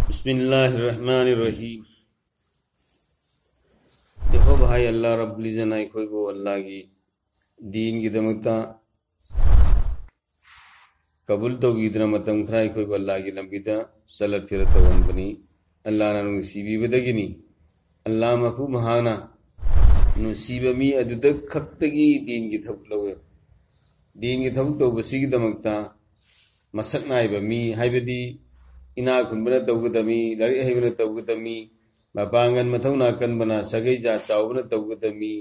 बिस्मिल्लाहिर्रहमानिर्रहीम। देखो भाई, अल्लाह रब्बुल इज़्ज़त नाई कोई वो अल्लाह की दीन की दमकता कबूल तो गीतना मतम खराई कोई वो अल्लाह की लंबीता सलत फिरत वन बनी अल्लाह ना नुसीबी बदगिनी अल्लाह मफू महाना नुसीबा मी अदुदक खत्तगी दीन की थप लवे दीन की थप तो बसी की दमकता मसक नाइबा मी हाइबदी इना खुनबना तौगदमी लारिक हाइबना तौगदमी मपांगन मथौना कनबना सगै जा चावबना तौगदमी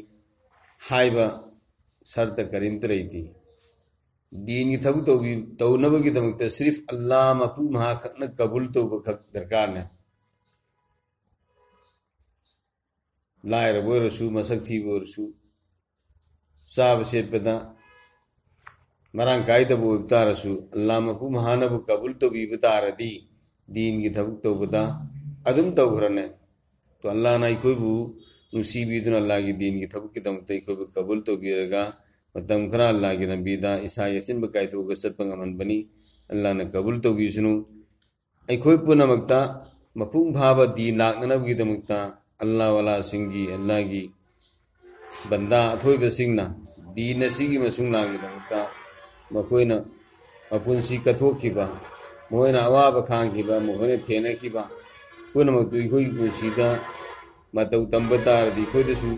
हाइबा शर्त करिमत रहीती दीन की थब तौनब की दमकता सिर्फ अल्लाह मफू महा खकन कबूल तो खक दरकार ने लायर वो रसू मसक थी वो रसू साब से पता मरांग कायदा वो बता रसू अल्लाह मफू महानब कबूल तो भी बता रही दीन की थब तो बता अदम तो घरने तो अल्लाह ना कोई वो मुसीबी तो अल्लाह की दीन की थब की दमकता कोई कबूल तो भी रहेगा मतम खरा अल्लाह की नबीदा ईसा यसिन बकाय तो गसत पंगमन बनी अल्लाह ने कबूल तो भी सुनु कोई पुनमकता मफूम भाव दीन लाकनब की दमकता अल्लाह वाला सिंगी अल्लाह की बंदा अथोई बसिंगना दीन सिगी मसुंग लागी दमकता मकोइना मपुंसी कथोखिबा मोइना अवाब खांगिबा मोहने थेने किबा पुनमक तुई पुंसीदा मतौ तंबतारदी खोदसु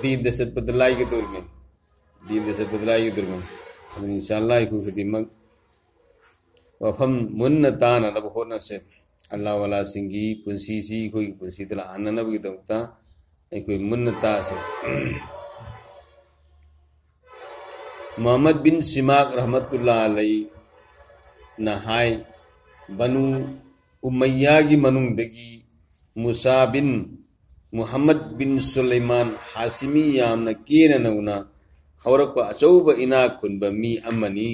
दीन दसत बदलाई के दौर में दीन दसत बदलाई के दौर में इंशाअल्लाह इकु खदिमक वफम मुन्न ताना नब होना से अल्लाह वाला सिंगी पुंसी सी कोई पुंसी तला आननब की दमकता कोई मुन्न ता से मोहम्मद बिन सिमाक रहमतुल्लाह अलैहि नहाय बनु उमैया की मनुंगदगी मूसा बिन मुहम्मद बिन सुलेमान हासिमी यामना केना नौना हौरप अचौब इना खुनब मी अमनी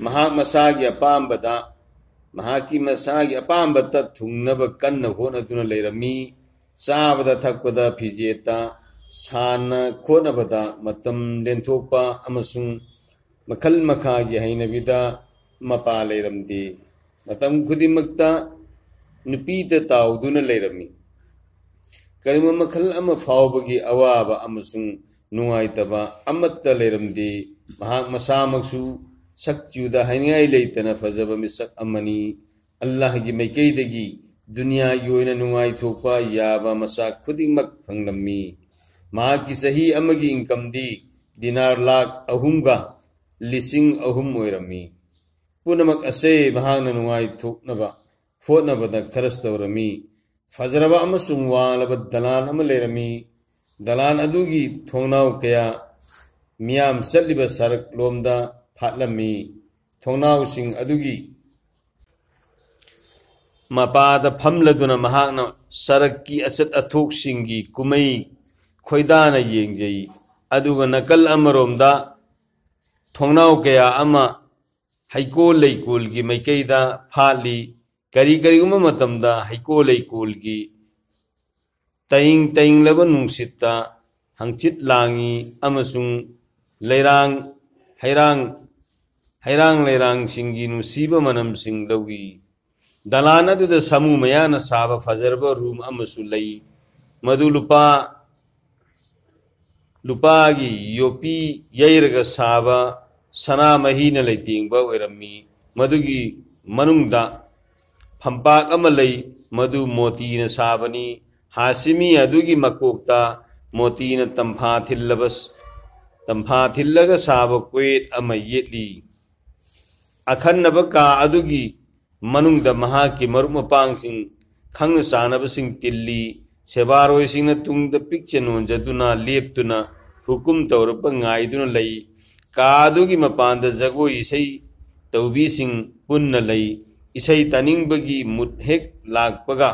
महाक मसागी अपांबदा महाकी मसागी अपांबता थुंगनब कन्न होनदुना लेरमी चाबदा थकपदा फिजेता साना खोनबदा मतम लेंथोपा अमसुंग मखल मखागी हैनबिदा मपा लेरमदी मतम खुदिमक्ता नुपीता ताउदुना लेरमी करिम मखल अम फावबगी अवाबा अमसुंग नुंगाइतबा अमत्ता लेरमदी महाक मसामक्सु सक्चुदा हैनियाई लेतना फजब मिसक अमनी अल्लाह की मैकेदगी दुनिया की ओइना नुंगाइ थोपा याबा मसा खुदिमक फंगलम्मी माँ की सही अमगी इनकम दी दिनार लाख अहुमगा लिसिंग अहुम ओइरमी पुनमक असे महान नुंगाइ थोकनबा फोनबदा खरस तौरमी फजरबा अमसुंग वांगलब दलान अम लेरमी दलान अदुगी थोंनाव कया मियाम चलिबा सरक लोमदा फाटलमी थोंनाव सिंग अदुगी मपादा फमलदुना महाकना सरक की अचत अथोक सिंगी कुमई खोइदाना येंगजई अदुगा नकल अमरोमदा थोंनाव कया अमा हैकोल लैकोल की मैकैदा फाली करी करी उमा मतमदा हैकोल लैकोल की तइंग तइंग लब नुंगसित्ता हंगचित लांगी अमसुंग लैरांग हैरांग लैरांग सिंगी नुसीबा मनम सिंग लौगी दलान अदुदा समू मयाना साबा फजरबा रूम अमसु लई मधु लुपागी योपी यैरगा साबा सना महीना लैतिंगबा ओइरमी मधुगी मनुंगदा फंपाक अमा लई मधु मोतीना साबनी हासिमी अदुगी मकोक्ता मोतीना तंफा थिल्लगा साबा क्वेट अमा येली अखन्नबा का अदुगी मनुंगदा महाकी मरुप मपांगसिंग खंग सानबसिंग तिल्ली सेबारोइसिंगना तुंगदा पिक्चनोंजदुना लेप्तुना हुकुम तौरपा ngaiduna लई कादुगी मपांदा जगोई इसई तौबीसिंग पुन्ना लई इसई तनिंगबगी मुहेक लाकपगा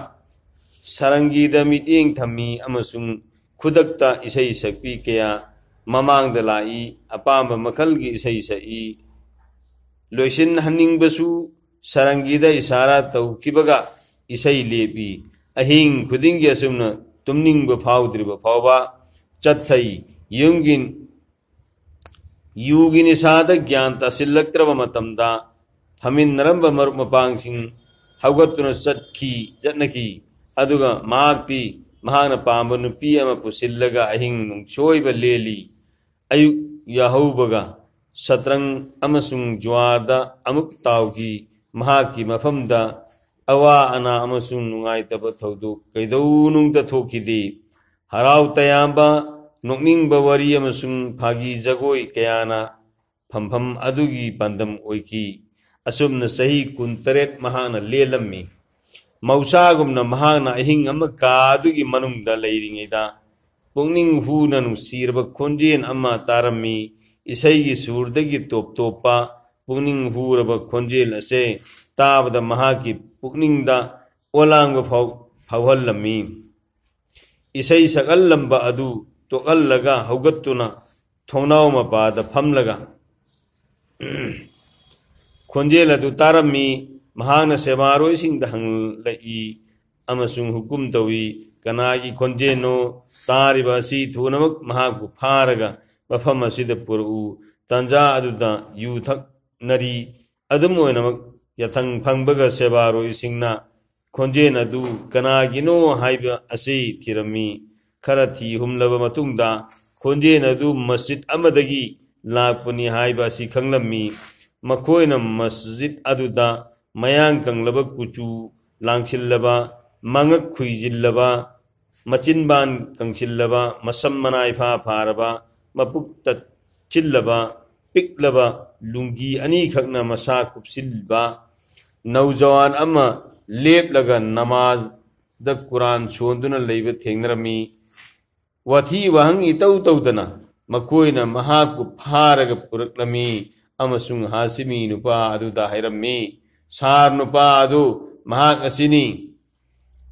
सरंगीदा मिटिंग थमी अमसुंग खुदकता इसई सकपी कया ममांगदा लाई अपांबा मखलगी इसई सई लोइसिन हनिंगबसु सरंगीदा इशारा तौकिबगा इसई लेपी अहिंग खुदिंगी असुमना तुमनिंगबा फाउद्रिबा फावबा चत्थई युगिन निसादा ज्ञान तसिल्लक्त्रब मतमदा फमिन्नरंब मरुप मपांगसिंग हौगत्तुना चटनकी अदुगा मागती महान पांब नुपी अमा पुसिल्लगा अहिंग नुंगचोइब लेली अयुक याहौबगा सत्रंग अमसुंग ज्वारदा अमुक ताउगी महाकी मफमदा अवा अना अमसुंग नुंगाइतब थौदोक कैदौनुंगदा थोकिदे हराव तयाम्बा नोकनिंगबा वरी अमसुंग फागी जगोई कयाना फमफम अदुगी पंदम ओइकी असुमना सही 18 महाना लेलम्मी मौसागुमना महाना अहिंग अमा कादुगी मनुंगदा लैरिङैदा पुंगनिंग हुना नुंसीरब खोंजेन अमा तारम्मी इसैगी सूरदगी तोप तोपा पुंगनिंग हुरब खोंजेल असे ताबदा महाकी पुंगनिंगदा ओलांग फावहल्लम्मी इसै सकल्लंबा अदु तोकल्लगा हौगत्तुना थोंनाव मपादा फमलगा खोंजेल अदु तारम्मी महाना सेवारोइसिंगदा हंगलई अमसुंग हुकुम तवी कनागी खोंजेनो तारिबा असि थुनमक महाकु फारगा मफम असिदा पुरु तंजा अदुदा युथक नरी अदुम ओइनमक यथंग फंगबगा सेवारोइसिंगना खोंजेन अदु कनागिनो हाइबा असि थिरमी खरा थी हुमलब मतुंगदा खोंजेन अदु मस्जिद अमदगी लापनी हाइबा असि खंगलम्मी मखोइना मस्जिद अदुदा मयांग कंगलब कुचू लांगसिल्लबा मंगक खुइजिल्लबा मचिनबान कंसिल्लबा मसम मनाइफा फारबा मपुक तचिल्लबा पिकलबा लुंगी अनी खकना मसा कुपसिल्बा नौजवान अमा लेपलगा नमाज द कुरान सोंदुना लैब थेंगरमी वथी वहंग इतौ तौदना मकोइना महाकु फारगा पुरक्लमी अमसुंग हासिमी नुपा अदुदा हैरम्मी सार नुपा अदु महाक असिनी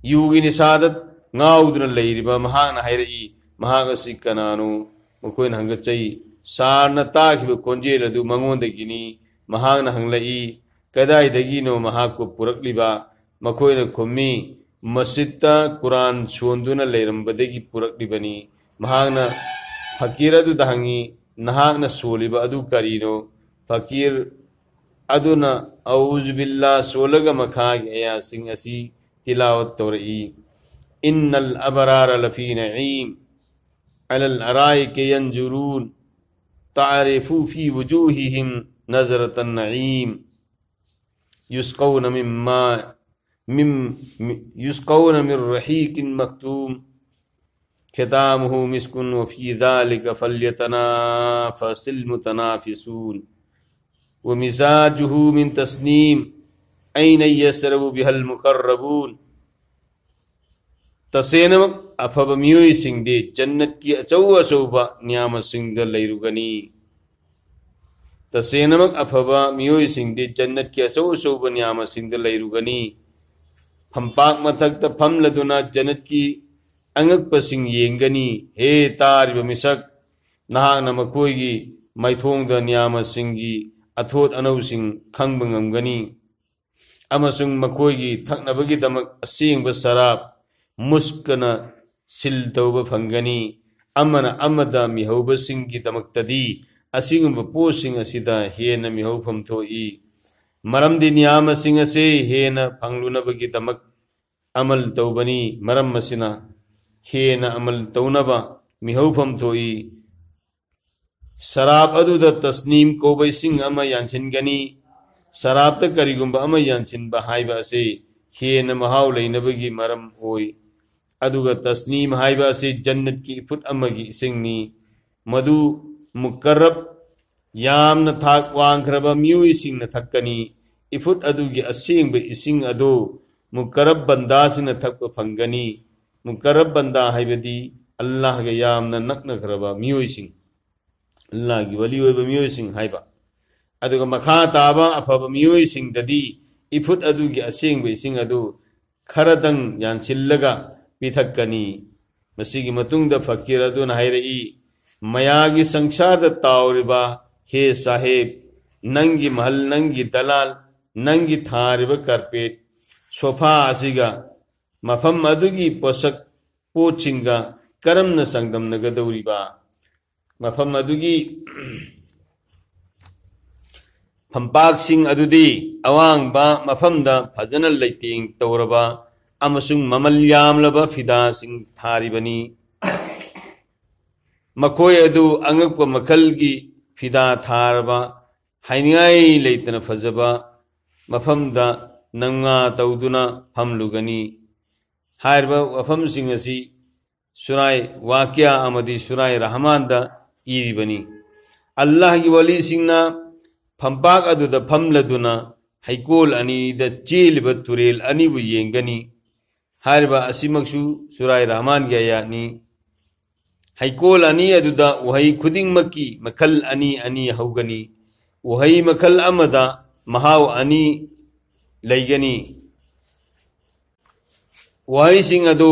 युगी निसादत ngauduna leiriba mahana hairi mahagasi kananu mukoin hangachai sarna takiba konjel adu mangondagini mahagna hanglai kadai dagino mahakko purakliba makoina khommi masjidta quran sonduna leirambadagi puraklibani mahagna fakir adu dahangi nahagna soliba adu karino fakir aduna auzu billah solaga makhag ya sing asi tilawat tawri إن الأبرار لفي نعيم على الأرائك ينظرون تعرف في وجوههم نظرة النعيم يسقون من رحيق مختوم ختامه مسك وفي ذلك فليتنافس المتنافسون ومزاجه من تسنيم أين يسرب بها المقربون तसेनमक अफब मियोई सिंगदे जन्नत की अचौ अचौबा न्याम सिंगद लैरुगनी तसेनमक अफब मियोई सिंगदे जन्नत की अचौ अचौबा न्याम सिंगद लैरुगनी फंपाक मथक फमलदुना जन्नत की अंगक पसिंग येंगनी हे तारिब मिसक नहाक नमकोईगी मैथोंग न्याम सिंगी अथोत अनौसिंग खंग ngамगनी अमसुंग मकोईगी थकनबगी दमक असेंग सराब मुस्कना सिल तौब फंगनी अमना अमदा मिहौब सिंगी दमक्तदी असिंग पोसिंग असिदा हेन मिहौफम थोई मरम दि नियाम सिंग से हेन फंगलुनबगी दमक अमल तौबनी मरम मसिना हेन अमल तौनबा मिहौफम थोई शराब अदुद तस्नीम कोबै सिंग अमा यानसिनगनी शराब त करिगुंबा अमा यानसिनबा हाइबा से हेन महाव लैनबगी मरम होई अदुगा तस्नीम हाइबा से जन्नत की फुट अमगी सिंगनी मधु मुकर्रब यामना थाक वांखरबा मियोई सिंगना थक्कनी इफुट अदुगी असेंग इसिंग अदो मुकर्रब बंदा सिंगना थक्प फंगनी मुकर्रब बंदा हाइबदी अल्लाह के यामना नकनखरबा मियोई सिंग अल्लाह की वली होइबा मियोई सिंग हाइबा अदुगा मखा ताबा अफब मियोई सिंग ददी इफुट अदुगी असेंग इसिंग अदो खरदंग यानसिल्लगा पिथक्कनी मसीगी मतुंगदा फकीर अदुन हाइरई मयागी संसार ताउरिबा हे साहेब नंगी महल नंगी दलाल नंगी थारिबा कार्पेट सोफा असिगा मफम अदुगी पोसक पोचिंगा करमना संगम नगदौरिबा मफम अदुगी फंपाक्सिंग अदुदी अवांगबा मफमदा फजन लैतेंग तौरबा अमसुंग ममल यामलबा फिदासिंग थारिबनी मखोय अदु अंगप मखलगी फिदा थारबा हाइनिंगाई लैतन फजबा मफमदा नंगा तौदुना फमलुगनी हायरबा वफमसिंग असि सुराय वाक्या अमदी सुराय रहमानदा इरिबनी अल्लाह की वली सिंगना फंपाक अदुदा फमलदुना हैकोल अनीदा चेलिब तुरेल अनीबु येंगनी हायरबा असिमक्सु सुराय रहमान की आयातनी हैकोल अनी अदुदा वहई खुदिंगमकी मखल अनी अनी हौगनी वहई मखल अमदा महाव अनी लैगनी वहई सिंग अदु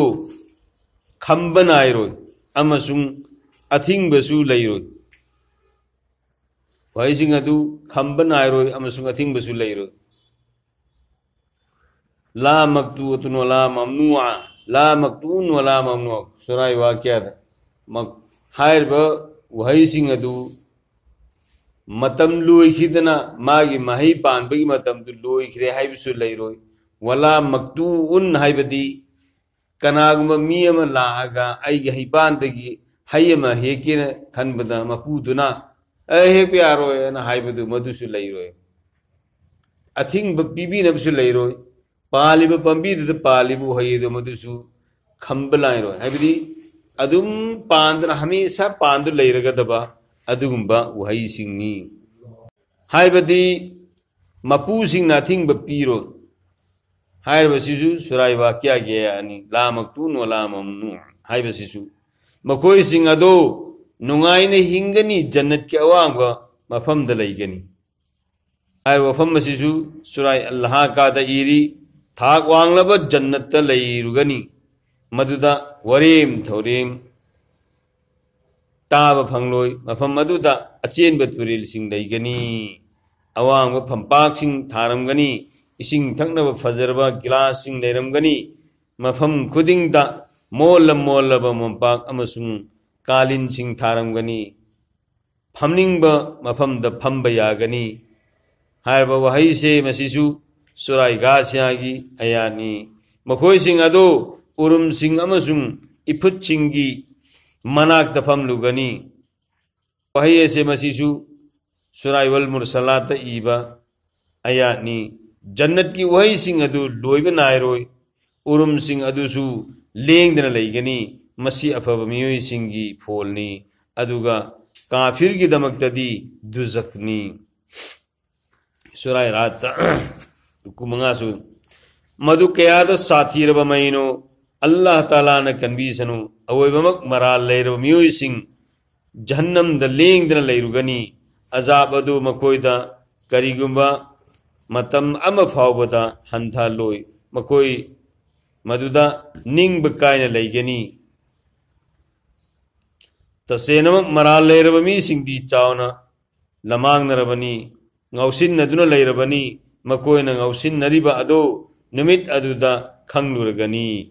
खंबनायरोय अमसुंग अथिंगबसु लैरोय वहई सिंग अदु खंबनायरोय अमसुंग अथिंगबसु लैरोय ला मक्तूअतुन वला ममनुआ ला मक्तून वला ममनुआ सुराय वाक्या हायरब वहई सिंग अदु मतम लोइखिदना मागी महई पानबगी मतम दु लोइखरे हाइबसु लैरोय वला मक्तून हाइबदी कनागुम मी अमा लागा आइगे हिपानदगी हाइमा हेकेन खनबदा मपुदुना हेक यारोय ना हाइबदु मधुसु लैरोय अथिंग पीबीनबसु लैरोय पालिब पंबीद पालिबु हयदु मधुसु खंबलाइरोय हाइबदी अदुम पांदना हमेशा पांदु लैरगदबा अदुगुंबा वहई सिंगनी हाइबदी मपू सिंग नाथिंग पीरो हाइबसिसु सुराय वाक्या गेयानी ला मक्तून वला ममनु हाइबसिसु मखोय सिंग अदो नुंगाइने हिंगनी जन्नत के अवांगबा मफमदा लैगनी हाय वफमसिसु सुराय अल्लाह का द इरी थाक वांगलब जन्नत लैरुगनी मदुदा वरेम थौरेम ताब फंगलोय मफम मदुदा अचेनब तुरेल सिंग लैगनी अवांग फंपाक सिंग थारमगनी इसिंग थकनब फजरबा गिलास सिंग लैरमगनी मफम खुदिंगदा मोल मोलब मपाक अमसुंग कालिन सिंग थारमगनी फमनिंग मफमद फंब यागनी हायरब वहई से मसिसु सुराय गास्यागी अयानी मखोय सिंग अदो उरुम सिंग अमसुंग इफुत सिंगी मनाक तफम लुगनी वही ऐसे मसीसु सुराय वल मुरसलात ईबा अयानी जन्नत की वही सिंग अदु लोइब नायरोय उरुम सिंग अदुसु लेंगदना लैगनी मसी अफब मियोय सिंगी फोलनी अदुगा काफिर की दमकतदी दुजकनी सुराय रात कुमंगासु मधु कयाद साथीरब मईनो अल्लाह ताला न कन्बीसनु अवोइबमक मराल लैरब मियोय सिंग जहन्नम द लेंगदना लैरुगनी अजाब अदु मकोयदा करिगुंबा मतम अम फावबदा हंथा लोय मकोय मदुदा निंग बकायन लैगनी तसेनम मराल लैरब मी सिंगदी चावना लमांग नरबनी ngausin naduna lairabani makoina ngausin nariba ado numit aduda khangluragani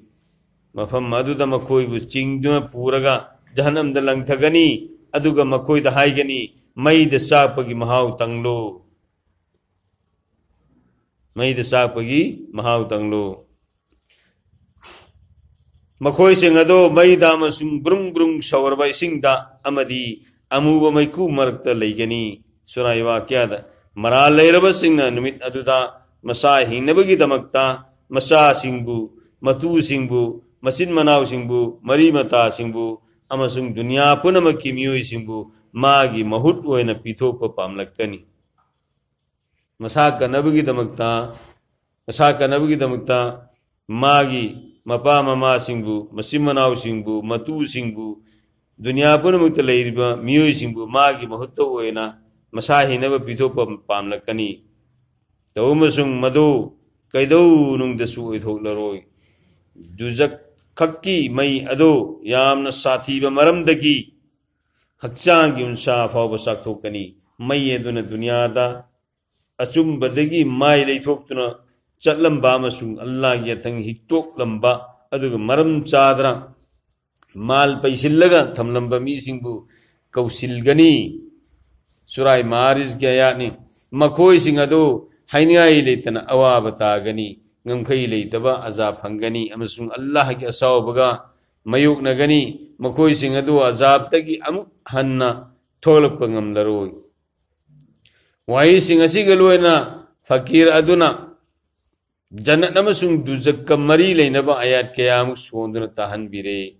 mafam aduda makoi bu chingduna puraga jahanam da langthagani aduga makoi da haigani mai da sapagi mahaw tanglo mai da sapagi mahaw tanglo makoi singado mai da masung brung brung shawarba singda amadi amuba maiku marakta laigani surai wakyada मराल लैरब सिंगना नुमित अदुदा मसा हिंगनबगी दमकता मसा सिंगबु मतु सिंगबु मसिन मनाव सिंगबु मरी मता सिंगबु अमसुंग दुनिया पुनमकी मियोय सिंगबु मागी महुत ओयना पिथोप पामलकनी मसा कनबगी दमकता मागी मपा ममा सिंगबु मसिन मनाव सिंगबु मतु सिंगबु दुनिया पुनमक लैरिबा मियोय सिंगबु मागी महत्व ओयना मसा हिनब पिथोप पामलकनी तौमसुंग मदो कैदौ नुंगदसु ओइथोकलरोय दुजक खक्की मई अदो यामना साथीब मरमदगी हक्चांगी उनसा फाव साक्थोकनी मई अदुना दुनियादा अचुंबदगी माय लैथोक्तुना चटलंबा मसुंग अल्लाह की यथंग हिक्तोकलंबा अदुगा मरम चादरा माल पैसिल्लगा थमलंबा मीसिंगबु कौसिलगनी सुराय मारिज के आयातनी मखोइसिंग अदु हाइनियाई लेतना अवाब तागनी ngam leitaba azab hangani amasung Allah ki asawbaga mayuk nagani makoi sing adu azab tagi amuk hanna tholak ngam laroi wai sing asiga loina fakir aduna jannat amasung duzak mari leinaba ayat kayamuk sonduna tahan bire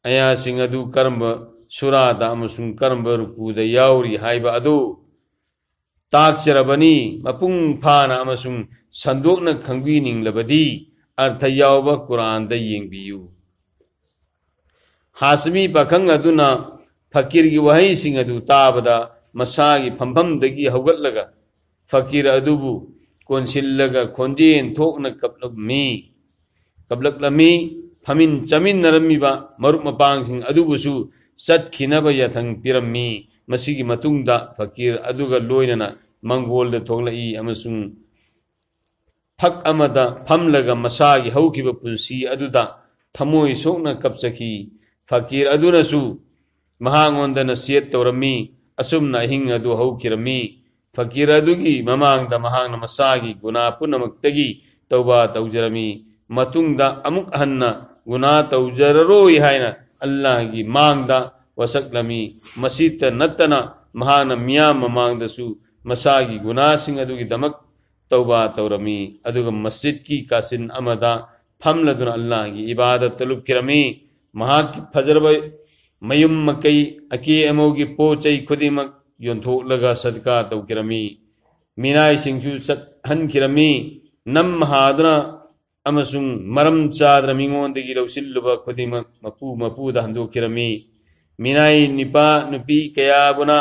aya sing adu karamba surada amasung karamba rukuda yauri haiba adu ताक्चरबनी मपुंग फाना अमसुंग संदोकना खंगबीनिंग लबदी अर्थ यावबा कुरान दा येंगबियु हासमी पखंग अदुना फकीर की वही सिंग अदु ताबदा मसागी फंफम दगी हवगलगा फकीर अदुबु कोनसिलगा खोंजेन थोकना कबलकलमी फमिन चमिन नरमीबा मरुप मपांग सिंग अदुबुसु सत्खिनबा यथंग पिरम्मी मसीगी मतुंगदा फकीर अदुगा लोइनना Mongol the थोगलाई अमसुंग fuck अमदा फमलगा मसागी हौखिबा पुंसी अदुदा थमोय सोकना कपसखी फकीर अदुनसु महांगोंदना सेत तौरमी असुमना हिंग अदु हौखिरमी फकीर अदुगी ममांगदा महांगना मसागी गुना पुनमक्तगी तौबा तौजरमी मतुंगदा अमुक हन्ना गुना तौजररोय हायना अल्लाह की मांगदा वसक्लमी मसीत नतना महान मियां ममांगदसु मसागी गुनासिंग अदुगी दमक तौबा तौरमी अदुग मस्जिद की कासिन अमदा फमलदुन अल्लाह की इबादत तलुब किरमी महा की फजरब मयुम मकई अकी अमोगी पोचई खुदिमक योंथोलगा सदका तौ किरमी मीनाई सिंगसु सत हन किरमी नम महादना अमसुंग मरम चादर मिंगोंदगी लौसिल्लुबा खुदिमक मपूदा हंदो किरमी मीनाई निपा नुपी कया बुना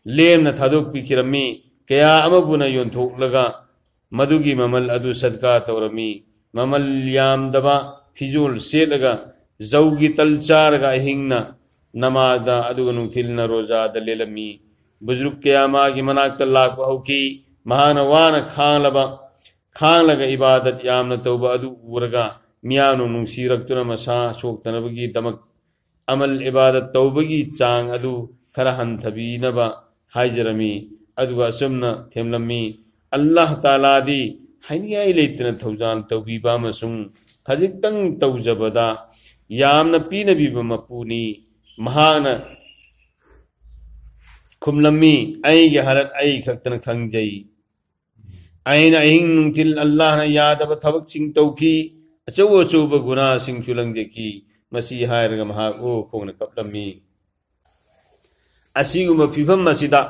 लेमना थादोक पिकिरमी कया अमबुना योंथोकलगा मधुगी ममल अदु सदका तौरमी ममल यामदबा फिजुल सेलगा जौगी तलचारगा हिंगना नमादा अदुग नुथिलना रोजा दलेलमी बुजुर्ग कयामा की मनाक लाक हौकी महानवान खांलगा इबादत यामना तौबा अदु उरगा मियानु नुंसीरक्तुना मसा सोक्तनबगी दमक अमल इबादत तौबगी चांग अदु खरा हंथबीनबा हाइजरमी अदुगा सुमना थेमलमी अल्लाह ताला दी हाइनियाई लेतना थौजान तौबीबा मसुंग खजिक्तंग तौजबदा यामना पीनबीबा मपुनी महान खुमलमी ऐगे हरत ऐ खक्तन खंगजई ऐना अहिंग नुंथिल अल्लाह ना यादब थबक सिंग तौकी अचौ अचौब गुना सिंग चुलंगजेकी मसी हायरगा महा ओ खोंगना कपलमी असीगुम फिफम मसिदा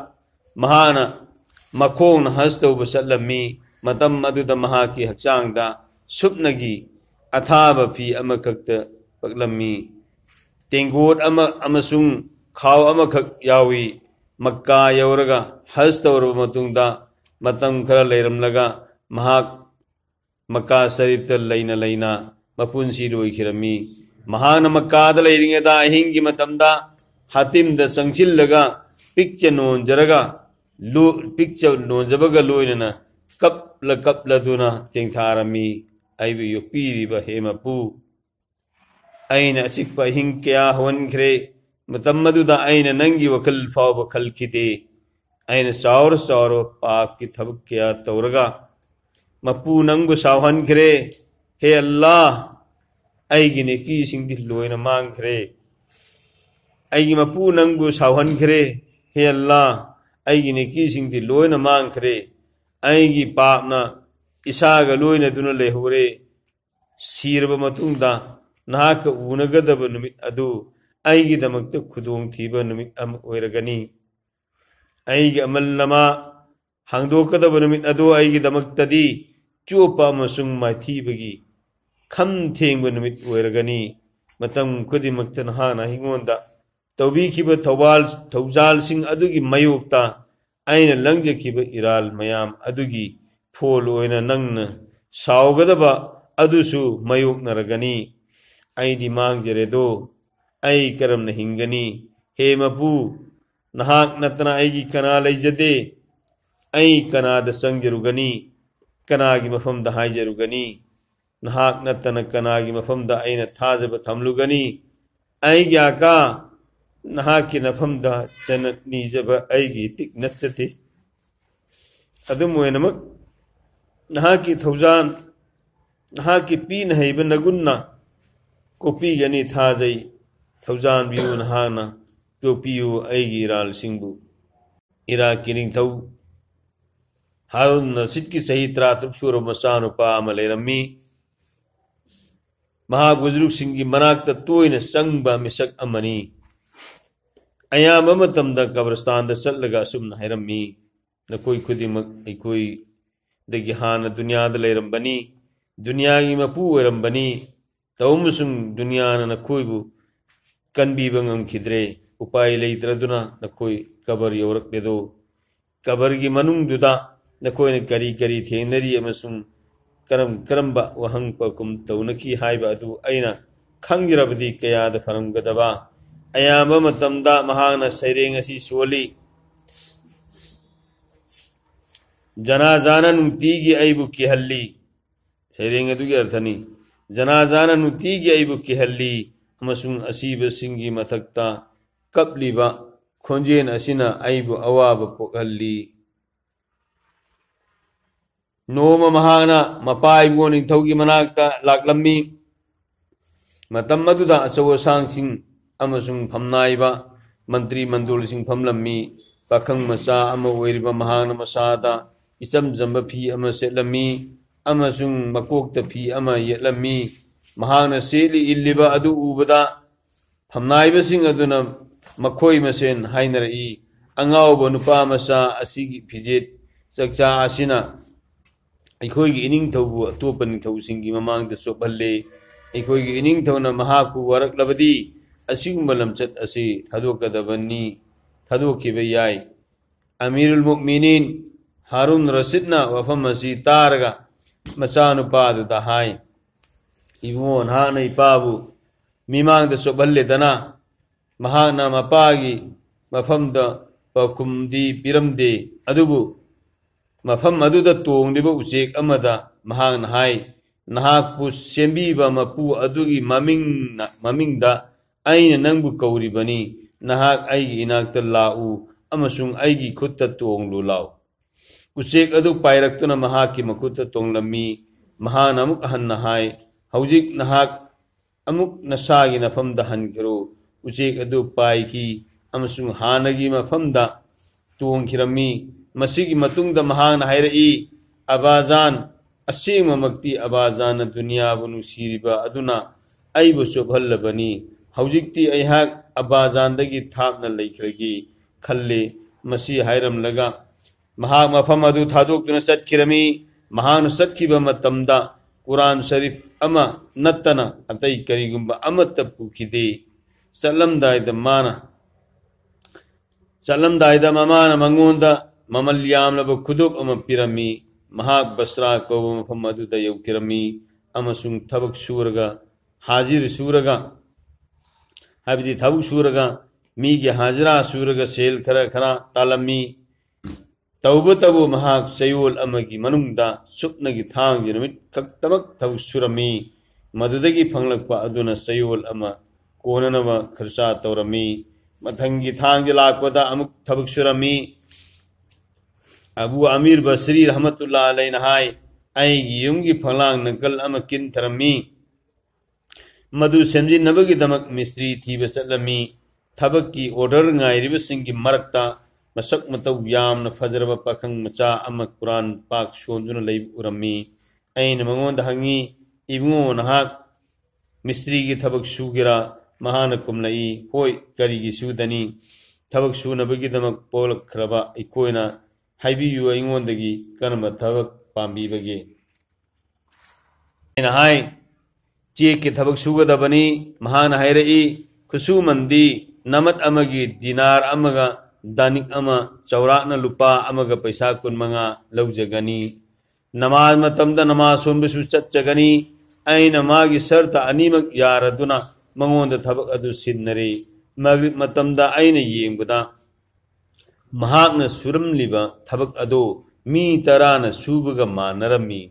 महाना मखोंग हस्तौब सलमी मतम अदुदा महा की हचांगदा सुपनगी अथाब फी अमखक्त पकलमी तेंगोट अमसुंग खाव अमखक यावी मक्का यौरगा हस्तौरब मतुंगदा मतम खरा लेरमलगा महा मक्का शरीफ लैना लैना मपुंसी लोइखिरमी महान मक्काद लेरिंगदा अहिंगी मतमदा हातिम द संगसिलगा पिक्चर नोंजरगा पिक्चर नोंजबगा लोइनना कपलदुना तेंथारमी आइबु योपीरिबा हेमपु ऐना असिकपा हिंग क्या हवनख्रे मतमदुदा ऐना नंगी वखल फाव खलखिते ऐना सावर पाप की थबक क्या तौरगा मपु नंगु सावहनख्रे हे अल्लाह ऐगिने की सिंगदि लोइना मांगख्रे ऐगी मपु नंगु सावहनख्रे हे अल्लाह ऐगिने की सिंगदि लोइना मांगख्रे ऐगी पापना इसागा लोइना दुना लेहुरे सीरब मतुंगदा नाक उनगदब नुमित अदु ऐगी दमक्ता खुदोंग थीबा नुमित अम ओइरगनी ऐगी अमल नमा हांगदोकदब नुमित अदु ऐगी दमक्तदी चोपा अमसुंग माइथीबगी खम थेंगब नुमित ओइरगनी मतम खुदिमक्ता नहाना हिंगोंदा तौबीखिबा थौजालसिंग अदुगी मयोक्ता ऐना लंगजखिबा इराल मयाम अदुगी फोल ओइना नंगना सावगदबा अदुसु मयोक्नरगनी ऐदी मांगजरेदो ऐ करमना हिंगनी हे मपु नहाक नतना ऐगी कना लैजदे ऐ कनाद संगजरुगनी कनागी मफमदा हाइजरुगनी नहाक नतना कनागी मफमदा ऐना थाजबा थमलुगनी ऐगी आका नहाकी नफमदा जन्नत नीजबा ऐगी तिक नसते अदुमोइनमक नहाकी थौजान नहाकी पीन हैब नगुन्ना कोपी गनी थाजई थौजान बियु नहाना कोपियु ऐगी इराल सिंबु इरा किनिंग थौ हारुन सिटकी सही त्रातुक सुर मसानुपा मलेरमी महाबुजुर्ग सिंगी मनाक्ता तोयना संगबा मिसक अमनी अयाम मतमदा कब्रस्तान दा चलगा सुमना हैरमी नकोई खुदिमक ऐकोई दगी हाना दुनिया दा लेरंबनी दुनिया की मपू ओरंबनी तौमसुंग दुनिया नकोईबु कनबीबा ngamkhidre उपाय लेत्रदुना नकोई कबर यौरकलेदो कबर की मनुंग दुदा नकोई ने करी करी थेंदरी अमसुंग करम करम्बा वहंग पकुम तौनकी हाइबा अदु अइना खंगिरबदी कयाद फरमगदबा अयामा मतमदा महाना सैरेंग असि सोली जनाजाना नुतीगी अइबु किहल्ली सैरेंग अदुगी अर्थनी जनाजाना नुतीगी अइबु किहल्ली अमसुंग असीबा सिंगी मथक्ता कपलीबा खोंजेन असिना अइबु अवाबा पोकहल्ली नोमा महाना मपाई गो निथौगी मनाक्ता लाकलम्मी मतम मदुदा अचौ असांगसिंग अमसुंग फमनाइबा मंत्री मंडोल सिंग फमलम्मी पाखंग मचा अमा ओइरिबा महाना मसादा इचम जंबा फी अमा सेलम्मी अमसुंग मकोक्ता फी अमा येलम्मी महाना सेली इल्लिबा अदु उबदा फमनाइबा सिंग अदुना मखोई मसेन हाइनरई अंगावबा नुपा मचा असिगी फिजेट चकचा असिना अखोई इनिंग थौबु अतोप निथौसिंगी ममांग द सोपल्ले अखोई इनिंग थौना महाकु वरकलबदी असिगुंबा लमचत असि थादोकदबनी थादोकिबा याय अमीरुल मुमिनीन हारून रशीदना वफम असि तारगा मचानुपादुदा हाय इबुंगो नहाना इपाबु मिमांग द सोपल्ले दना महाना मपागी मफमद पकुमदी पिरमदे अदुबु मफम अदुदा तोंगलिबा उचेक अमदा महांग हाय नहाकपु सेंबीबा मपु अदुगी ममिंगदा अइना नंगबु कौरिबनी नहाक अइगी इनाक्ता लाउ अमसुंग अइगी खुत्ता तोंगलु लाउ उचेक अदु पाइरक्तुना महाकी मखुत्ता तोंगलम्मी महान अमुक हन्ना हाय हौजिक नहाक अमुक नसागी नफमदा हनकिरो उचेक अदु पाइकी अमसुंग हानगी मफमदा तोंगखिरम्मी मसीगी मतुंगदा महान हायरई अबाजान असेंगमक्ति अबाजान दुनियाबु नुसीरिबा अदुना अइबु चोभल्लबनी हौजिक्ति अइहाक अबाजानदगी थापना लैखरगी खल्ले मसी हायरमलगा महाक मफम अदु थादोक्तुना चटखिरमी महान सत्खिबा मतमदा कुरान शरीफ अमा नत्तना अतई करिगुंबा अमत्त पुखिदे चलमदायदा ममाना मंगोंदा ममल यामलब खुदुक अमा पिरमी महाक बसरा कौब मफम अदुदा यौकिरमी अमसुंग थबक सूरगा हाजिर सूरगा हाबिदि थबक सूरगा मीगे हाजिरा सूरगा सेल खरा खरा तालमी तौबतबु महाक चयोल अमगी मनुंगदा सुपनगी थांग नुमित खक्तमक थबक सूरमी मदुदगी फंगलकपा अदुना चयोल अमा कोननवा खर्चा तौरमी मथंगी थांग लाकपदा अमुक थबक सूरमी अबू अमीर बसरी रहमतुल्लाह अलैहि नहाय अइगी युमगी फलांग नकल अमा किन थरमी मधु सेमजी नबगी दमक मिस्त्री थीबा चलमी थबक की ऑर्डर गायरिबसिंगी मरक्ता मसक मतौ यामना फजरबा पाखंग मचा अमा कुरान पाक सोंदुना लैब उरमी अइन मंगोंदा हंगी इबुंगो नहाक मिस्त्री की थबक सुगिरा महाना कुमलई होय करिगी सुदनी थबक सुनबगी दमक पोलखरबा इकोयना हाइबियु अइंगोंदगी कनबा थबक पांबीबगे हाय चेक के थबक सुगदबनी महान हायरई खुसुमंदी नमत अमगी दिनार अमगा दानिक अमा चौराकना लुपा अमगा पैसा कुनमंगा लौजगनी नमाज मतमदा नमाज सोनबसु चटजगनी अइना मागी शर्त अनिमक यारदुना मंगोंदा थबक अदु सिन्नरे मगरिब मतमदा अइना येंगबदा महाकना सुरमलिबा थबक अदो मी तराना सुबगा मानरमी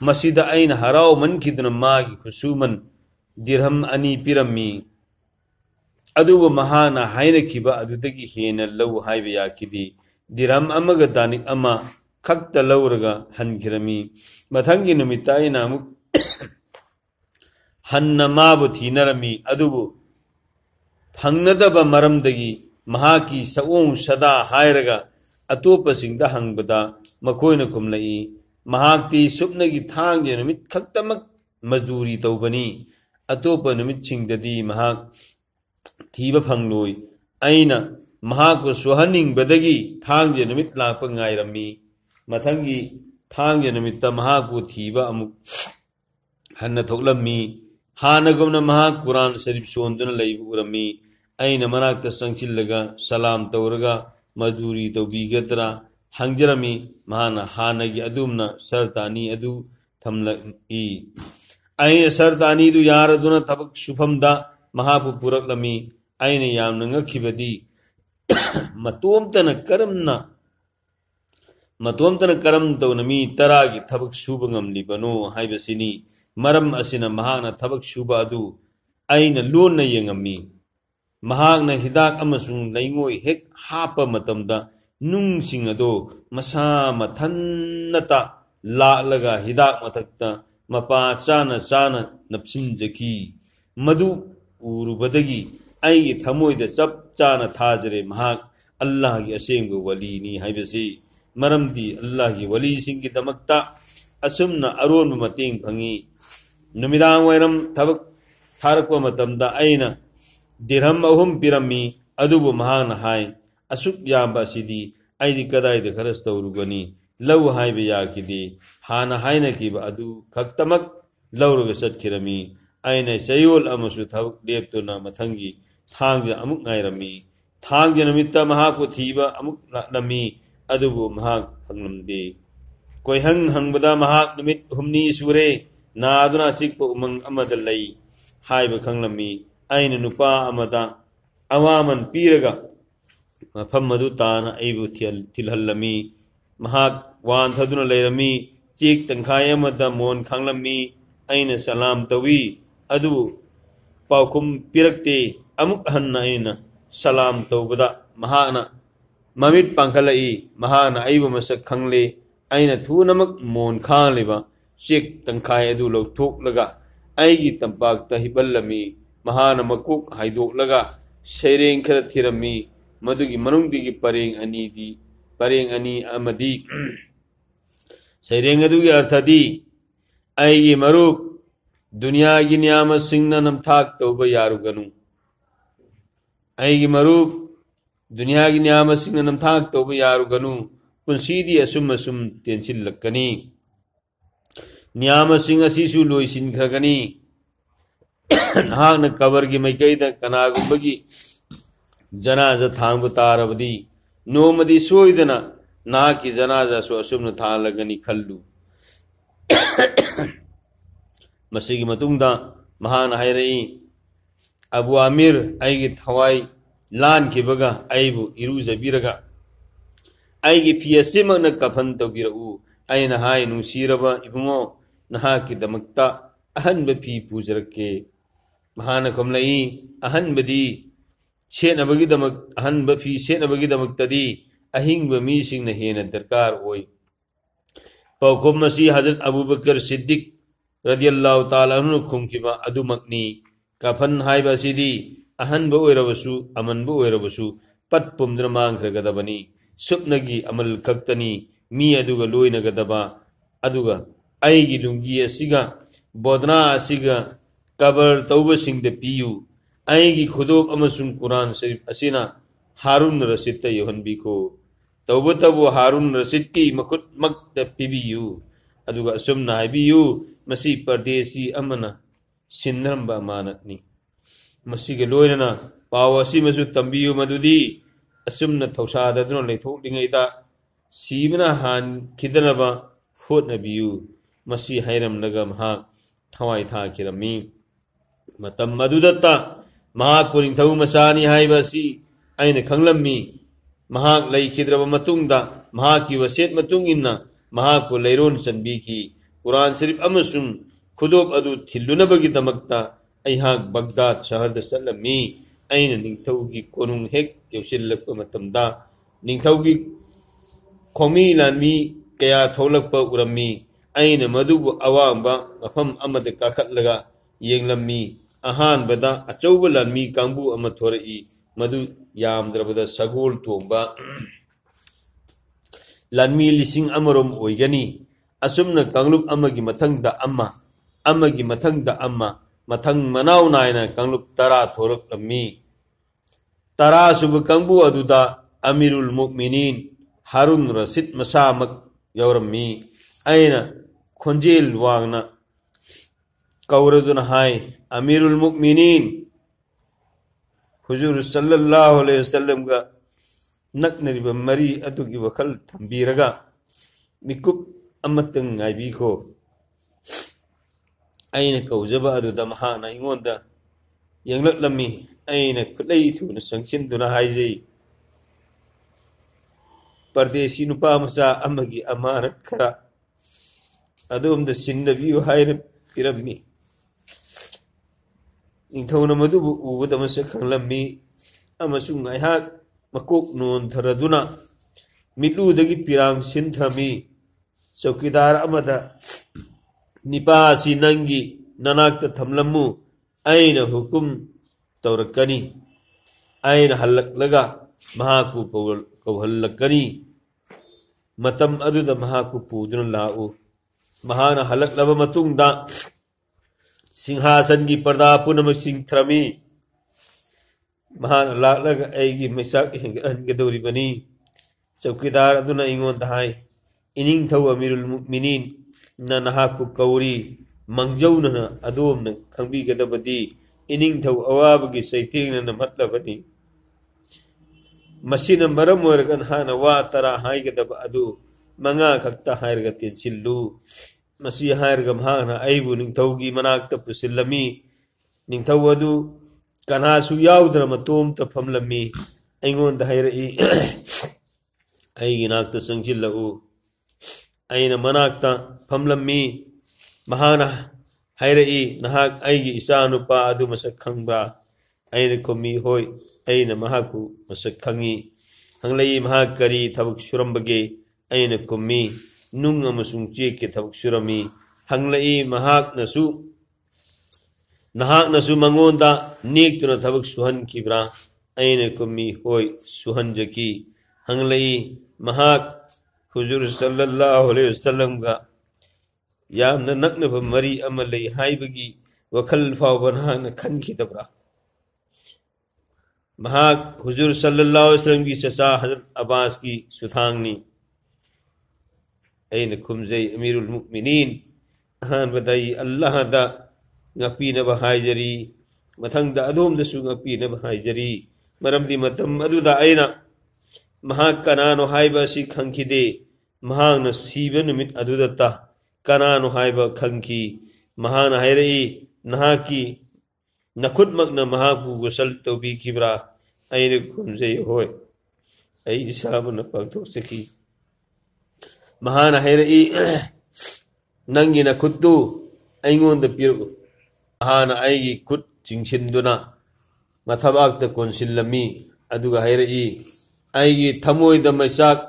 मसीदा अइना हराव मनखिदुना मागी खुसुमन दिरहम अनि पिरमी अदुबो महाना हाइनखिबा अदुदगी हेना लौ हाइबा याकिदी दिरहम अमगा दानिक अमा खक्ता लौरगा हनखिरमी मथंगी नुमित्ता अइना अमुक हन्ना माबु थीनरमी अदुबु फंगनदबा मरमदगी महाकी सओं सदा हायरगा अतोपसिंगदा हंगबदा मखोयना खुमलई महाक्ति सुपनगी थांगे नुमित खक्तमक मजदूरी तौबनी अतोप नुमित सिंगददी महाक थीबा फंगलोय अइना महाकु सुहनिंगबदगी थांगे नुमित लाप गायरमी मथंगी थांगे नुमित्ता महाकु थीबा अमुक हन्ना थोकलमी हानगुमना महाक कुरान शरीफ सोंदुना लैबु उरमी अइना मनाक्ता संचिल्लगा सलाम तौरगा मजदूरी तौबीगतरा हंगजरमी महाना हानगी अदुमना सरतानी अदु थमलई अइना सरतानी दु यारदुना थबक सुफमदा महापु पुरकलमी अइना यामना ngakibadi मतोमतन करम तौनमी तरागी थबक सुबा ngamlibano haibasini मरम असिना महागना थबक सुबा अदु अइना लोन यंगमी महागना हिदाक अमसुंग लैंगोय हेक हापा मतमदा नुंगसिंग अदो मसा मथन्नता लालगा हिदाक मथक्ता मपा चाना चाना नपसिंजकी मधु उरुबदगी अइगी थमोयदा चप चाना थाजरे महाग अल्लाह की असेंगो वलीनी हाइबसी मरमदी अल्लाह की वली सिंगी दमक्ता असुमना अरोन मतेंग फंगी नुमिदांग वैरम थबक थारकवा मतमदा अइना दिरहम अहुम पिरमी अदुबु महागना हाय असुक याबा सिदी अइदी कदाइदा खरस तौरुगनी लौ हाइबे याकिदी हाना हाइना किबा अदु खक्तमक लौरगा सटखिरमी अइना चयोल अमसु थबक लेप्तुना मथंगी थांगजा अमुक गायरमी थांगजा नुमित्ता महाकु थीबा अमुक लमी अदुबु महाग फंगलमदे कोयहंग हंगबदा महाग नुमित हुमनी सुरे नादुना चिकपो उमंग अमदा लई हाइबा खंगलमी अइना नुपा अमदा अवामन पीरगा मफम मदु ताना अइबु थिलहल्लमी महाग वांथदुना लैरमी चेक तंखाय अमदा मोन खंगलमी अइना सलाम तवी अदु पाउकुम पिरक्ते अमुक हन्ना अइना सलाम तौबदा महागना ममित पांखलई महागना अइबु मसक खंगले अइना थुनमक मोन खांगलेबा चेक तंखाय अदु लौथोकलगा अइगी तंपाकता हिबल्लमी महागना मकुक हाइदोकलगा सेरेंग खर थिरमी मदुगी मनुंगदिगी परेंग अनि अमदी सेरेंग अदुगी अर्थदी अइगी मरुप दुनिया की नियाम सिंगना नमथाक तौबा यारुगनु अइगी मरुप दुनिया की नियाम सिंगना नमथाक तौबा यारुगनु पुंसीदी असुम असुम तेंसिल लक्कनी नियाम सिंग असिसु लोइसिन खरगनी नाहन कबर की मैकैदा कनागुंबगी जनाजा थांब तारबदी नोमदी सोइदना ना की जनाजा सो असुमन थालगनी खल्लु मसीगी मतुंगदा महान हायरई अबु आमिर अइगी थवाई लान खिबगा अइबु इरुजबिरगा अइगी फियसिमन कफन तौबिरउ अइना हाय नुसीरबा इबुंगो नहा की दमक्ता अहनब फी पूजरके महान कमलई अहनबदी सेनबगी दमक अहनब फी सेनबगी दमक्तदी अहिंग मीसिंगना हेना दरकार ओय पौखुम मसी हजरत अबू बकर सिद्दीक रदियल्लाहु ताला अन्हु खुमकिबा अदुमकनी कफन हाइबा सिदी अहनब ओइरबसु अमनब ओइरबसु पट पुमद्र मांगख्रगदबनी सुपनगी अमल खक्तनी मी अदुगा लोइनगदबा अदुगा अइगी लुंगी असिगा बोदना असिगा कबर तौबसिंगदे पियु अइगी खुदोक अमसुंग कुरान शरीफ असिना हारून रशीद योहनबिको तौबतबु हारून रशीद की मकुट मक्ता पिबियु अदुगा असुमना हाइबियु मसी परदेसी अमना सिन्नरंबा मानकनी मसीगे लोइनना पाव असिमसु तंबियु मदुदी असुमना थौसाददुना लेथोकलिंगैदा सीबना हान खिदनबा होटनबियु मसी हैरमलगा महाक थवाई थाकिरमी मतम मदुदत्ता महाक पुनिंथौ मसानी हाइबासी अइना खंगलम्मी महाक लैखिद्रबा मतुंगदा महाकी वसेत मतुंगिन्ना महाकु लैरोन चनबीकी कुरान शरीफ अमसुंग खुदोप अदु थिल्लुनबगी दमक्ता अइहाक Baghdad शहरदा चलमी अइना निंथौगी कोनुंग Keck यौसिल्लक्पा मतमदा निंथौगी खोमी लानमी kaya tholakpa urami aina madubu awamba mafam amada kakatlaga yenglammi ahan bada achauba lanmi kangbu ama thorai madu yamdrabada sagol tongba lanmi lising amarom oigani asumna kanglup amagi mathangda amma amagi mathangda amma mathang manau naina kanglup tara thorak lammi tara sub kangbu aduda amirul mu'minin harun rasid masamak yawrammi aina khonjel wangna kauraduna hai amirul mu'minin huzur sallallahu alaihi wasallam ga naknariba mari adugi wakal thambiraga mikup amatang ngaibi ko aina kaujaba aduda mahana ingonda yanglaklammi aina kulai thuna sangchinduna haijei pardesi nupa masa amagi amanat khara adumda sinnabiyu hayra pirammi ningthona madubu ubada masa khanglammi amasung aihak makok non tharaduna milu dagi pirang sinthrami chokidar amada nipa sinangi nanakta thamlamu aina hukum tawrakani aina halaklaga mahaku kawhallakani matam aduda mahaku puduna lau mahana halaklaba matungda singhasan gi parda punama singthrami mahana laklaga aigi misak hingadori bani chokidar aduna ingon dahai ining thaw amirul mu'minin na nahaku kauri mangjawna adomna khangbi gadabadi ining thaw awabagi saitengna namatlabani masina maram oiragan hana wa tara haigadaba adu manga khakta hairga tensillu masi hairga mahana aibu ningthawgi manakta pusillami ningthaw adu kanasu yaudra matom ta phamlami aingon da hairai aigi nakta sangchillau aina manakta phamlami mahana hairai nahak aigi isanupa adu masak khangba aina komi hoi aina mahaku masak khangi hanglai mahak kari thabuk surambage aina komi nung amasung cheke thabuk surami hanglai mahak nasu mangonda nektuna thabuk suhan kibra aina komi hoi suhan jaki hanglai mahak huzur sallallahu alaihi wasallam ga yamna naknaba mari amalai haibagi wakal fawbana khanki tabra mahak huzur sallallahu alaihi wasallam ki sasa hazrat abbas ki suthangni aina kumzai amirul mu'minin han badai allah da ngapina ba haijari mathangda adom da su ngapina ba haijari maramdi matam aduda aina mahak kanano haiba si khangkide mahana siba numit adudata kanano haiba khangki mahana hairai nahaki nakhut magna mahaku gusal tobi kibra aina kumzai hoy ai isabuna pagthok saki mahana hairai nangi nakhuttu aingonda piru mahana aigi kut chingchinduna mathabakta konsillami aduga hairai aigi thamoida maisak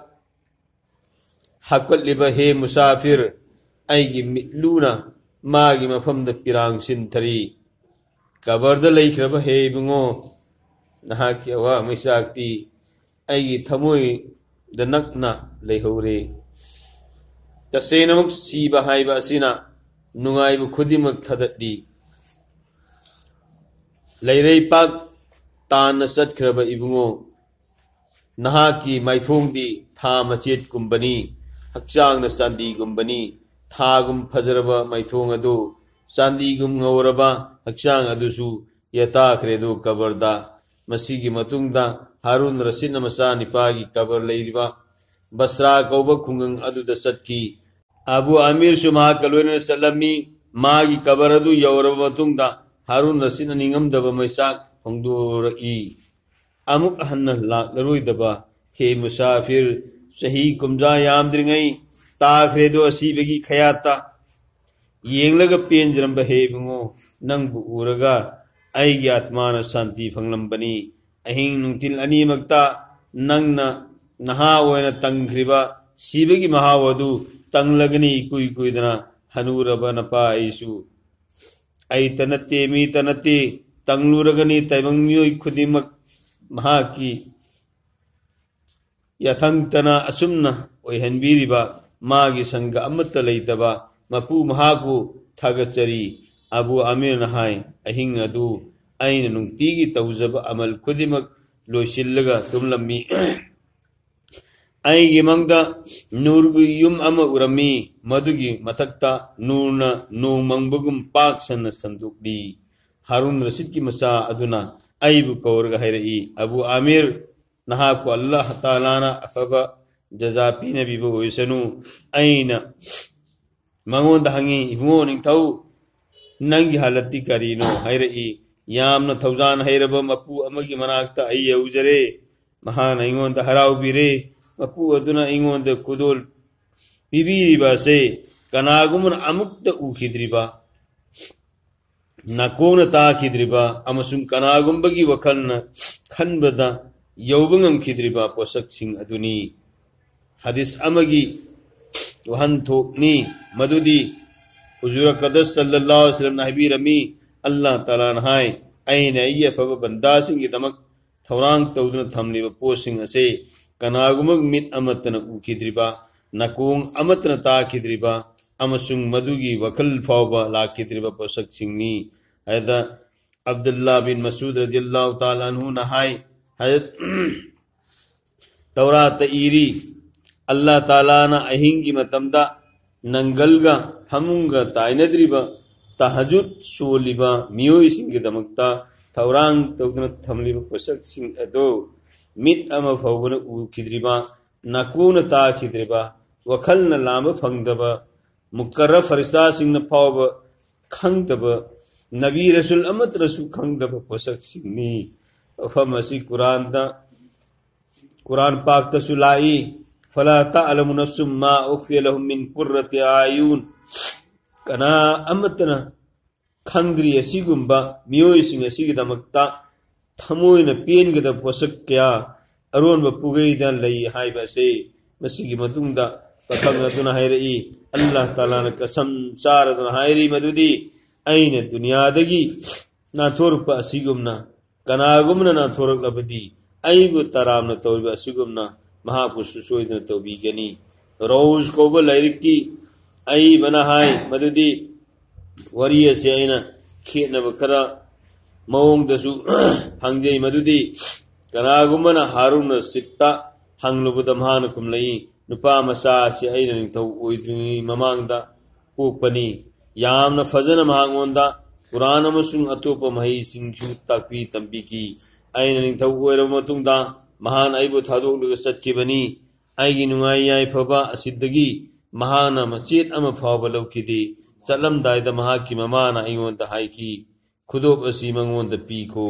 hakaliba he musafir aigi mitluna magi mafamda pirang sinthari kabarda leikraba he bungo nahaki awa maisakti aigi thamoi da nakna leihore tasenamuk siba haiba asina nungaibu khudimak thadadi leirei pak tana satkraba ibungo nahaki maithongdi tha machet kumbani hakchang na sandi gumbani thagum fajaraba maithong adu sandi gum ngawraba hakchang adusu yata khredu kabarda masigi matungda harun rasin masa nipagi kabar leiriba basra kauba khungang aduda satki abu amir suma kalwena salami magi kabar adu yawraba matungda harun rasin ningam daba maisak phongdoraki amuk hanna laklaroi he musafir sahi kumja yamdringai takhredo asibagi khayata yenglaga penjramba he bungo nangbu uraga aigi atmana santi phanglambani ahing nungtil ani makta nangna naha oina tangkhriba सिबगी महाव अदु तंगलगनी कुई कुइदना हनूरब नपा आइसु आई तनते मी तनते तंगलुरगनी तैबंग मियोय खुदिमक महाकी यथंगतना असुमना ओइहनबीरिबा मागी संग अमत लैतबा मपू महाकु थगचरी अबू आमिर नहाय अहिंग अदु अइन नुंगतीगी तौजब अमल खुदिमक लोइसिल्लगा तुमलम्मी अइगी मंगदा नूरगु yum अम उरमी मदुगी मथक्ता नूरना नोंग मंगबगुम पाक सन संदुकदी हारून रशीद की मसा अदुना अइबु कौरगा हैरई अबू आमिर नहाकु अल्लाह तालाना अफबा जजा पीनबीबु ओइसनु अइना मंगोंदा हंगी इबुंगो निंगथौ नंगी हालती करीनो हैरई यामना थौजान हैरबा मपू अमगी मनाक्ता अइ यौजरे महान अइंगोंदा हराउबीरे मपू अदुना अइंगोंदा कुदोल पिबीरिबा से कनागुमन अमुक्त उखिद्रिबा नाकोना ताखिद्रिबा अमसुं कनागुंबगी वखलना खनबदा यौबंगम खिद्रिबा पोसकसिंग अदुनी हदीस अमगी वहंथोकनी मदुदी हुजूर कदस सल्लल्लाहु अलैहि वसल्लम नहबीरमी अल्लाह ताला नहाय अइने अय्य फब बंदासिंग की दमक थौरांग तौदुना थमलिबा पोसिंग असे कनागुमग मित अमतन उखिद्रिबा नकोंग अमतन ताखिद्रिबा अमसुंग मदुगी वखल फावबा लाखिद्रिबा पोसकसिंगनी हैदा अब्दुल्लाह बिन मसूद रदियल्लाहु ताला अन्हु नहाय हजरत तौरात इरी अल्लाह ताला ना अहिंगी मतमदा नंगलगा फमुंगा ताइनद्रिबा तहजुद सोलिबा मियोइसिंगी दमक्ता थौरांग तौदुना थमलिबा पोसकसिंग अदो मित अम फौबना उखिद्रिबा नकोना ताखिद्रिबा वखलना लाम फंगदबा मुकर्रब फरिस्तासिंगना फावबा खंगदबा नबी रसूल अमत रसूल खंगदबा पोसकसिंगनी फमसी कुरान पाक तसुलाई फला तअलमु नफ्सुम मा उख्फिय लहुम मिन कुर्रति आयुन कना अमतना खंगद्री असिगुंबा मियोइसिंग असिगिदमक्ता थमोइना पेनगदा पोसक क्या अरोनबा पुगैदा लई हाइबासे मसिगी मतुंगदा पखंग अदुना हाइरई अल्लाह ताला ना कसम सारदुना हाइरी मदुदी अइने दुनियादगी नाथोरपा असिगुमना कनागुमना नाथोरकलबदी अइबु तरामना तौरिबा असिगुमना महापुरुष सोइदना तौबीगनी रोज कोबा लाइरिकी अइ बना हाय मदुदी वरिय से अइना खेनब खरा मौंगदसु हंगजै मदुदी कनागुमना हारून सित्ता हंगलुबदा महान कुमलई नुपा मसा से अइना निंथौ ओइद्रिंगी ममांगदा पोकपनी यामना फजन महांगोंदा कुरान अमसुंग अतोपा महिसिंगसु ताकपी तंबीकी अइना निंथौ ओइरब मतुंगदा महान अइबु थादोकलुगा सत्किबनी अइगी नुंगाई याई फबा असिद्दगी महाना मचेत अमा फावबा लौखिदे चलमदायदा महाकी ममाना अइंगोंदा हाइकी खुदोप असी मंगोंदा पीखो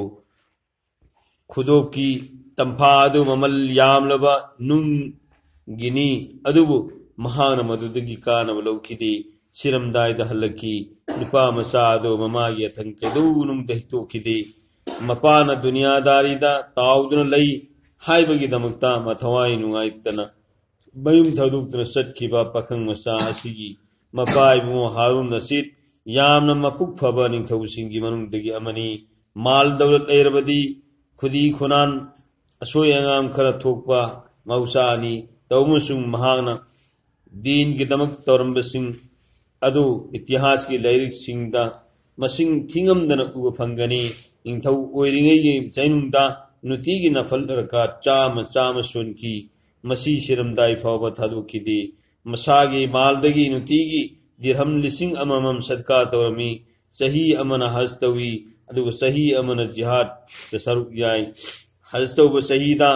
खुदोप की तंफा अदु ममल यामलबा नुंगिनी अदुबु महाना मदुदगी कानब लौखिदे सिरमदायदा हल्लकी नुपा मसा अदु ममागी अथंकेदु नुंगदा हितोखिदे मपाना दुनियादारीदा ताउदुना लई हाइबगी दमक्ता मथवाई नुंगाइतना मयुम थदुक्तुना सत्खिबा पखंग मसा असिगी मपाइबु हारून रशीद यामना मपुक फबा निंथौसिंगी मनुंगदगी अमनी माल दौलत लेरबदी खुदी खुनान असोय अंगाम खरा थोकपा मौसानी तौमुसुंग महाना दीन की दमक तौरंबसिंग अदु इतिहास की लैरिक सिंगदा मसिंग थिंगमदना उब फंगनी इंथौ ओइरिंगैगी जैनुंगदा नुतीगी नफल रका चाम सोनकी मसी शिरमदाई फावबा थादोखिदे मसागी मालदगी नुतीगी दिरहम लिसिंग अममम सदका तौरमी सही अमना हज तवी अदुग सही अमना जिहाद तसरुक याई हज तौब सहीदा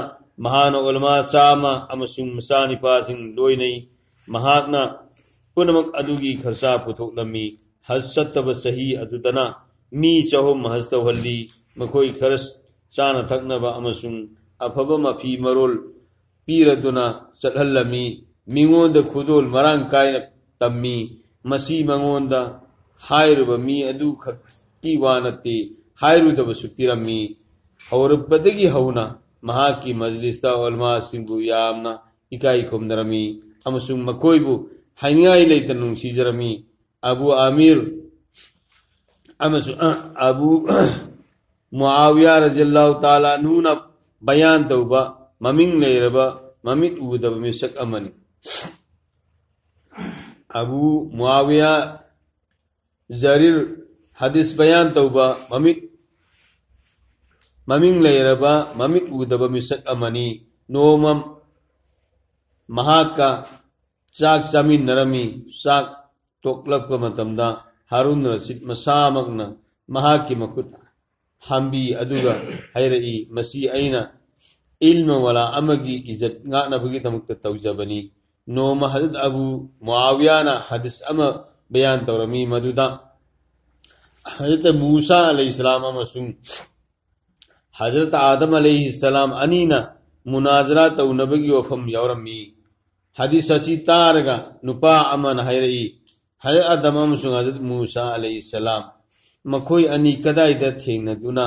महान उलमा चामा अमसुंग मसानी पासिंग लोइनई महात्ना पुनमक अदुगी खर्चा पुथोकलमी हज सत्तब सही अदुदना मी चहुम हज तौहल्ली मखोई खरस चाना थकनबा अमसुंग अफबा मफी मरोल पीरदुना चलहल्लमी मिंगोंदा खुदोल मरांग कायना तम्मी मसी मंगोंदा हायरुबा मी अदु खक्की वानते हायरुदबसु पिरम्मी हौरबदगी हौना महाकी मजलिसता उलमा सिंगु यामना इकाई खुमदरमी अमसुंग मखोइबु हाइनियाई लेतन नुंसीजरमी अबू आमिर अमसु अबू मुआविया रज़ियल्लाहु ताला नूना बयान तौबा ममिंग लेरबा ममित उदब मिसक अमनी अबू मुआविया जरीर हदीस बयान तौबा ममिंग लेरबा ममित उदब मिसक अमनी नोमम महाका चाक चामिन नरमी चाक तोकलप मतमदा हारून रशीद मसामकना महाकी मकुट हांबी अदुगा हैरई मसी अइना इल्म वाला अमगी इज्जत गानबगी तमुक्त तौजबनी नोम हजरत अबू मुआवियाना हदीस अम बयान तौरमी मदुदा हजरत मूसा अलैहिस्सलाम अमसुंग हजरत आदम अलैहिस्सलाम अनीना मुनाजरा तौनबगी वफम यौरमी हदीस असी तारगा नुपा अमन हैरई हजरत आदम अमसुंग हजरत मूसा अलैहिस्सलाम मखोई अनी कदाइदा थेंगनदुना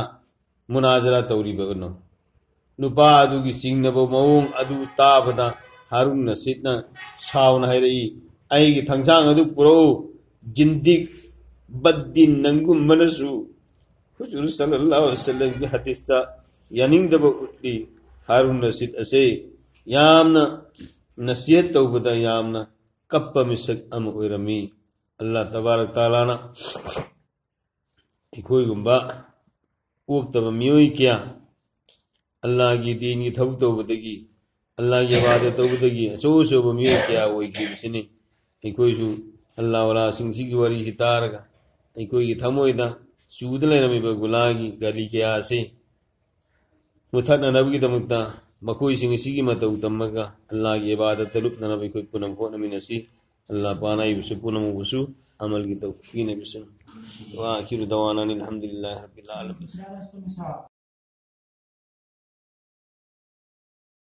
मुनाजरा तौरिबगनो नुपा अदुगी चिंगनबो मवोंग अदु ताबदा हारून रशीदना साउन हैरई अईगी थंगसांग अदु पुरो जिंदिक बद्दिन नंगुम मनसु हुजूर सल्लल्लाहु अलैहि वसल्लम की हदीसता यानिंगदबो उट्टी हारून रशीद असे यामना नसीहत तौबदा यामना कप्पा मिसक अम ओइरमी अल्लाह तबारक ताला ना इखोइगुंबा ओक्तबा मियोई क्या अल्लाह की दीन की थबुक तौबदगी अल्लाह की इबादत तौबदगी असोसोबा मियोई क्या ओइखिबसिनी इखोइसु अल्लाह वाला सिंगसिगी वरी हितारगा इखोइगी थमोइदा चूद लेरमिबा गुलागी गली क्या से मुथननबगी दमुक्ता मखोई सिंगसिगी मतौ तमगा अल्लाह की इबादत तलुपननब इखोइ पुनम होनमिनसी अल्लाह पानाई बिसु पुनम बुसु अमल की तौफीक ने बिसु वा आखिरु दवाना अल्हम्दुलिल्लाहि रब्बिल आलमीन।